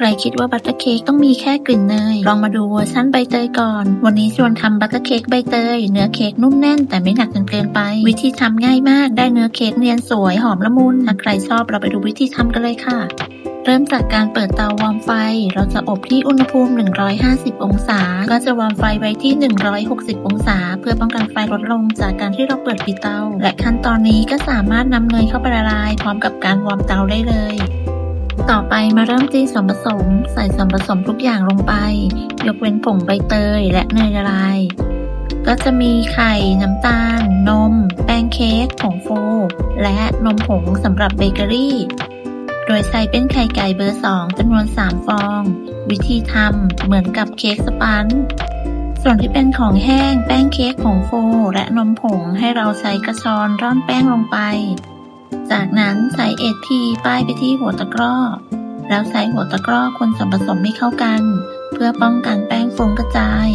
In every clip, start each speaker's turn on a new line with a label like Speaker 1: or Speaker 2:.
Speaker 1: รคิดว่าบัตเตอร์เค้กต้องมีแค่กลิ่นเนยลองมาดูเวอร์ชั่นใบเตยก่อนวันนี้ชวนทำบัตเตอร์เค้กใบเตยเนื้อเค้กนุ่มแน่นแต่ไม่หนักจนเกินไปวิธีทำง่ายมากได้เนื้อเค้กเนียนสวยหอมละมุนถ้าใครชอบเราไปดูวิธีทำกันเลยค่ะเริ่มจากการเปิดเตาวอร์มไฟเราจะอบที่อุณหภูมิ150องศาก็จะวอร์มไฟไว้ที่160องศาเพื่อป้องกันไฟลดลงจากการที่เราเปิดปิดเตาและขั้นตอนนี้ก็สามารถนำเนยเข้าไปละลายพร้อมกับการวอร์มเตาได้เลยต่อไปมาเริ่มตีส่วนผสมใส่ส่วนผสมทุกอย่างลงไปยกเว้นผงใบเตยและเนยละลายก็จะมีไข่น้ำตาลนมแป้งเค้กผงฟูและนมผงสำหรับเบเกอรี่โดยใช้เป็นไข่ไก่เบอร์2จำนวน3ฟองวิธีทำเหมือนกับเค้กสปันส่วนที่เป็นของแห้งแป้งเค้กผงฟูและนมผงให้เราใช้กระชอนร่อนแป้งลงไปจากนั้นใส่เอทีป้ายไปที่หัวตะกร้อแล้วใส่หัวตะกร้อคนส่วนผสมให้เข้ากันเพื่อป้องกันแป้งฟุ้งกระจาย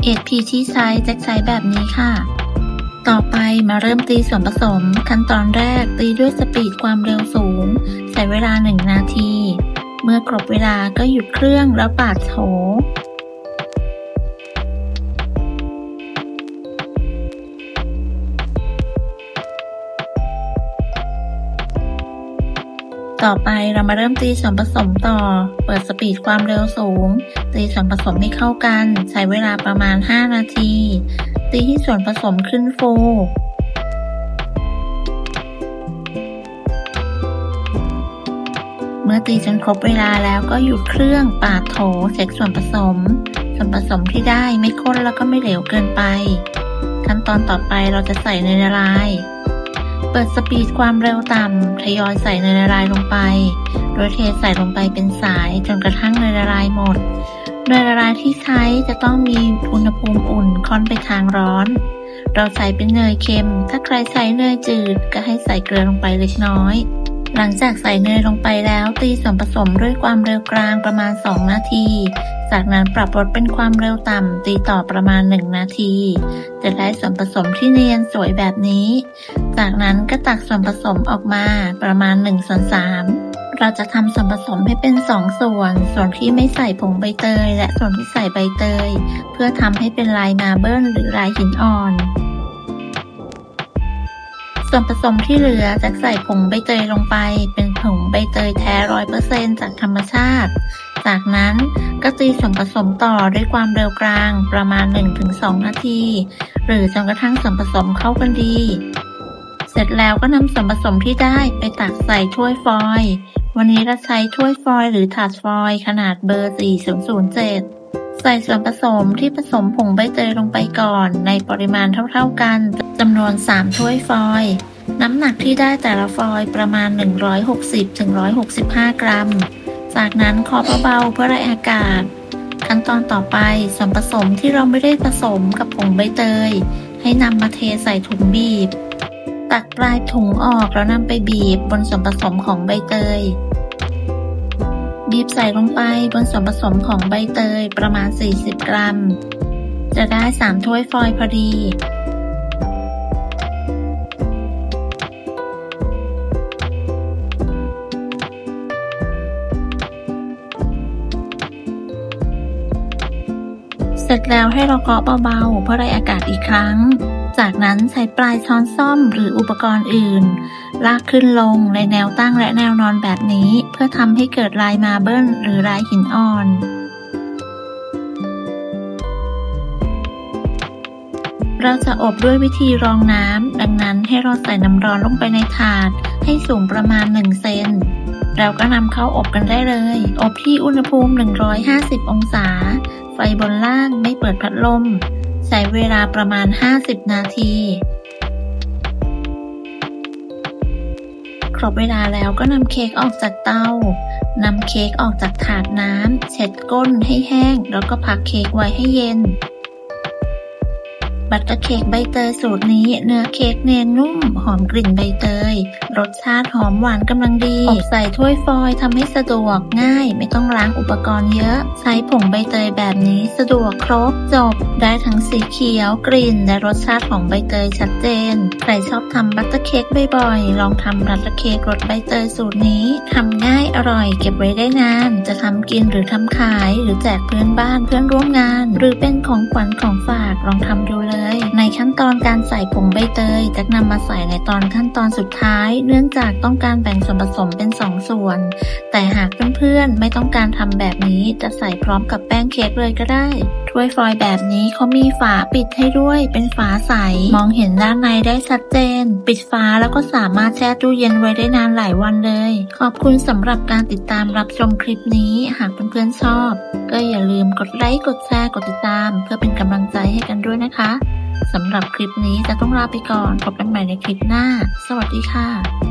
Speaker 1: เอทีที่ใช้จะใช้แบบนี้ค่ะต่อไปมาเริ่มตีส่วนผสมขั้นตอนแรกตีด้วยสปีดความเร็วสูงใช้เวลา1นาทีเมื่อครบเวลาก็หยุดเครื่องแล้วปาดโถต่อไปเรามาเริ่มตีส่วนผสมต่อเปิดสปีดความเร็วสูงตีส่วนผสมให้เข้ากันใช้เวลาประมาณ5นาทีตีให้ส่วนผสมขึ้นฟูเมื่อตีจนครบเวลาแล้วก็หยุดเครื่องปาดโถเช็คส่วนผสมที่ได้ไม่ข้นแล้วก็ไม่เหลวเกินไปขั้นตอนต่อไปเราจะใส่เนยละลายเปิดสปีดความเร็วต่ำทยอยใส่เนยละลายลงไปโดยเทใส่ลงไปเป็นสายจนกระทั่งเนยละลายหมดเนยละลายที่ใช้จะต้องมีอุณหภูมิอุ่นค่อนไปทางร้อนเราใส่เป็นเนยเค็มถ้าใครใช้เนยจืดก็ให้ใส่เกลือลงไปเล็กน้อยหลังจากใส่เนยลงไปแล้วตีส่วนผสมด้วยความเร็วกลางประมาณ2นาทีจากนั้นปรับลดเป็นความเร็วต่ำตีต่อประมาณ1นาทีจะได้ส่วนผสมที่เนียนสวยแบบนี้จากนั้นก็ตักส่วนผสมออกมาประมาณ1/3เราจะทำส่วนผสมให้เป็น2ส่วนที่ไม่ใส่ผงใบเตยและส่วนที่ใส่ใบเตยเพื่อทำให้เป็นลายมาร์เบิลหรือลายหินอ่อนส่วนผสมที่เหลือจะใส่ผงใบเตยลงไปเป็นผงใบเตยแท้ 100% จากธรรมชาติจากนั้นก็ตีส่วนผสมต่อด้วยความเร็วกลางประมาณ 1-2 นาทีหรือจนกระทั่งส่วนผสมเข้ากันดีเสร็จแล้วก็นำส่วนผสมที่ได้ไปตักใส่ถ้วยฟอยล์วันนี้เราใช้ถ้วยฟอยล์หรือถาดฟอยล์ขนาดเบอร์ 4007ใส่ส่วนผสมที่ผสมผงใบเตยลงไปก่อนในปริมาณเท่าๆกันจำนวน3ถ้วยฟอยล์น้ำหนักที่ได้แต่ละฟอยล์ประมาณ 160-165 กรัมจากนั้นเคาะเบาๆเพื่อไล่อากาศขั้นตอนต่อไปส่วนผสมที่เราไม่ได้ผสมกับผงใบเตยให้นำมาเทใส่ถุงบีบตักปลายถุงออกแล้วนำไปบีบบนส่วนผสมของใบเตยบีบใส่ลงไปบนส่วนผสมของใบเตยประมาณ40 กรัมจะได้3ถ้วยฟอยล์พอดีเสร็จแล้วให้เราเคาะเบาๆเพื่อไล่อากาศอีกครั้งจากนั้นใช้ปลายช้อนส้อมหรืออุปกรณ์อื่นลากขึ้นลงในแนวตั้งและแนวนอนแบบนี้เพื่อทำให้เกิดลายมาร์เบิลหรือลายหินอ่อนเราจะอบด้วยวิธีรองน้ำดังนั้นให้เราใส่น้ำร้อนลงไปในถาดให้สูงประมาณ1เซนแล้วก็นำเข้าอบกันได้เลยอบที่อุณหภูมิ150องศาไฟบนล่างไม่เปิดพัดลมใช้เวลาประมาณ50นาทีครบเวลาแล้วก็นำเค้กออกจากเตานำเค้กออกจากถาดน้ำเช็ดก้นให้แห้งแล้วก็พักเค้กไว้ให้เย็น บัตเตอร์เค้กใบเตยสูตรนี้เนื้อเค้กเนียนนุ่มหอมกลิ่นใบเตยรสชาติหอมหวานกำลังดีอบใส่ถ้วยฟอยล์ทำให้สะดวกง่ายไม่ต้องล้างอุปกรณ์เยอะใช้ผงใบเตยแบบนี้สะดวกครบจบได้ทั้งสีเขียวกลิ่นและรสชาติของใบเตยชัดเจนใครชอบทำบัตเตอร์เค้กบ่อยๆลองทำบัตเตอร์เค้กรสใบเตยสูตรนี้ทำง่ายอร่อยเก็บไว้ได้นานจะทำกินหรือทำขายหรือแจกเพื่อนบ้านเพื่อนร่วมงานหรือเป็นของขวัญของฝากลองทำดูเลยในขั้นตอนการใส่ผงใบเตยจะนำมาใส่ในตอนขั้นตอนสุดท้ายเนื่องจากต้องการแบ่งส่วนผสมเป็น2ส่วนแต่หากเพื่อนๆไม่ต้องการทำแบบนี้จะใส่พร้อมกับแป้งเค้กเลยก็ได้ถ้วยฟอยล์แบบนี้เขามีฝาปิดให้ด้วยเป็นฝาใสมองเห็นด้านในได้ชัดเจนปิดฝาแล้วก็สามารถแช่ตู้เย็นไว้ได้นานหลายวันเลยขอบคุณสำหรับการติดตามรับชมคลิปนี้หากเพื่อนๆชอบก็อย่าลืมกดไลค์กดแชร์กดติดตามเพื่อเป็นกำลังใจให้กันด้วยนะคะสำหรับคลิปนี้จะต้องลาไปก่อนพบกันใหม่ในคลิปหน้าสวัสดีค่ะ